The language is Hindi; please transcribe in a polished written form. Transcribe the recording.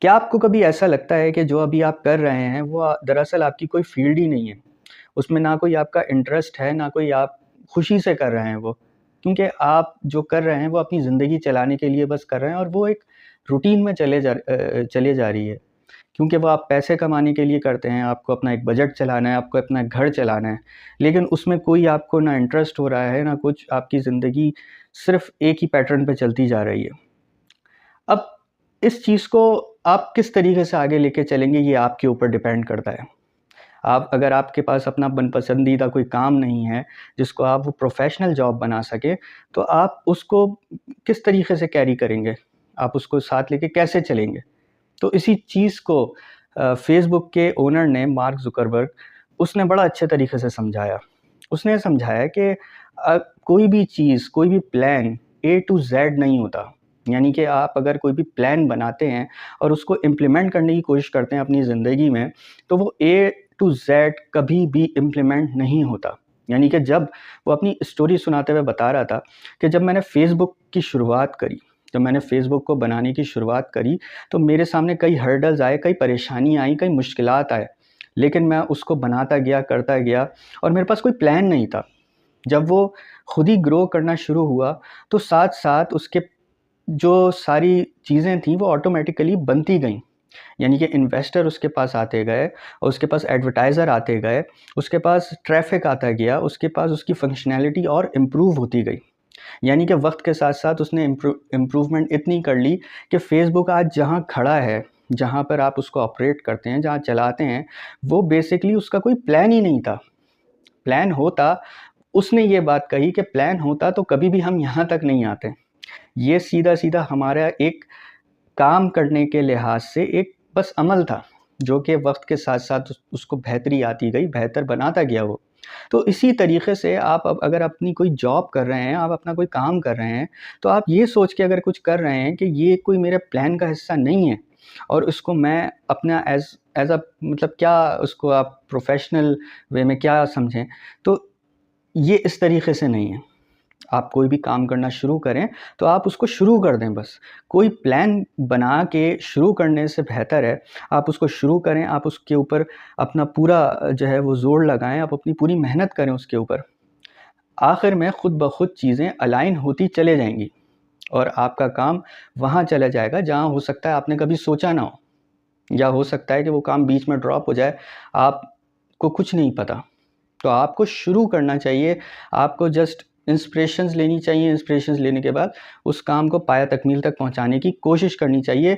क्या आपको कभी ऐसा लगता है कि जो अभी आप कर रहे हैं वो दरअसल आपकी कोई फ़ील्ड ही नहीं है? उसमें ना कोई आपका इंटरेस्ट है, ना कोई आप खुशी से कर रहे हैं वो। क्योंकि आप जो कर रहे हैं वो अपनी ज़िंदगी चलाने के लिए बस कर रहे हैं और वो एक रूटीन में चले जा रही है। क्योंकि वो आप पैसे कमाने के लिए करते हैं, आपको अपना एक बजट चलाना है, आपको अपना घर चलाना है। लेकिन उसमें कोई आपको ना इंटरेस्ट हो रहा है, ना कुछ आपकी ज़िंदगी सिर्फ़ एक ही पैटर्न पे चलती जा रही है। अब इस चीज़ को आप किस तरीके से आगे लेके चलेंगे ये आपके ऊपर डिपेंड करता है। आप अगर आपके पास अपना मनपसंदीदा कोई काम नहीं है, जिसको आप वो प्रोफ़ेशनल जॉब बना सकें, तो आप उसको किस तरीके से कैरी करेंगे? आप उसको साथ लेके कैसे चलेंगे? तो इसी चीज़ को फ़ेसबुक के ओनर ने मार्क ज़ुकरबर्ग उसने बड़ा अच्छे तरीके से समझाया। उसने समझाया कि कोई भी चीज़, कोई भी प्लान ए टू ज़ेड नहीं होता। यानी कि आप अगर कोई भी प्लान बनाते हैं और उसको इम्प्लीमेंट करने की कोशिश करते हैं अपनी ज़िंदगी में, तो वो ए टू ज़ेड कभी भी इम्प्लीमेंट नहीं होता। यानी कि जब वो अपनी स्टोरी सुनाते हुए बता रहा था कि जब मैंने फ़ेसबुक की शुरुआत करी, जब मैंने फ़ेसबुक को बनाने की शुरुआत करी, तो मेरे सामने कई हर्डल्स आए, कई परेशानियाँ आई, कई मुश्किलात आए। लेकिन मैं उसको बनाता गया, करता गया और मेरे पास कोई प्लान नहीं था। जब वो खुद ही ग्रो करना शुरू हुआ, तो साथ-साथ उसके जो सारी चीज़ें थीं, वो ऑटोमैटिकली बनती गईं। यानी कि इन्वेस्टर उसके पास आते गए और उसके पास एडवर्टाइज़र आते गए, उसके पास ट्रैफ़िक आता गया, उसके पास उसकी फ़ंक्शनैलिटी और इम्प्रूव होती गई। यानी कि वक्त के साथ साथ उसने इम्प्रूवमेंट इतनी कर ली कि फ़ेसबुक आज जहाँ खड़ा है, जहाँ पर आप उसको ऑपरेट करते हैं, जहाँ चलाते हैं, वो बेसिकली उसका कोई प्लान ही नहीं था। प्लान होता, उसने ये बात कही कि प्लान होता तो कभी भी हम यहाँ तक नहीं आते। ये सीधा-सीधा हमारा एक काम करने के लिहाज से एक बस अमल था, जो कि वक्त के साथ साथ उसको बेहतरी आती गई, बेहतर बनाता गया वो। तो इसी तरीके से आप अब अगर अपनी कोई जॉब कर रहे हैं, आप अपना कोई काम कर रहे हैं, तो आप ये सोच के अगर कुछ कर रहे हैं कि ये कोई मेरे प्लान का हिस्सा नहीं है और उसको मैं अपना एज़ अ मतलब क्या उसको आप प्रोफ़ेशनल वे में क्या समझें, तो ये इस तरीके से नहीं है। आप कोई भी काम करना शुरू करें, तो आप उसको शुरू कर दें बस। कोई प्लान बना के शुरू करने से बेहतर है, आप उसको शुरू करें, आप उसके ऊपर अपना पूरा जो है वो ज़ोर लगाएँ, आप अपनी पूरी मेहनत करें उसके ऊपर। आखिर में खुद ब खुद चीज़ें अलाइन होती चले जाएँगी और आपका काम वहाँ चला जाएगा जहाँ हो सकता है आपने कभी सोचा ना हो, या हो सकता है कि वो काम बीच में ड्रॉप हो जाए, आपको कुछ नहीं पता। तो आपको शुरू करना चाहिए, आपको जस्ट इंस्पिरेशंस लेनी चाहिए, इंस्पिरेशंस लेने के बाद उस काम को पाया तकमील तक पहुँचाने की कोशिश करनी चाहिए।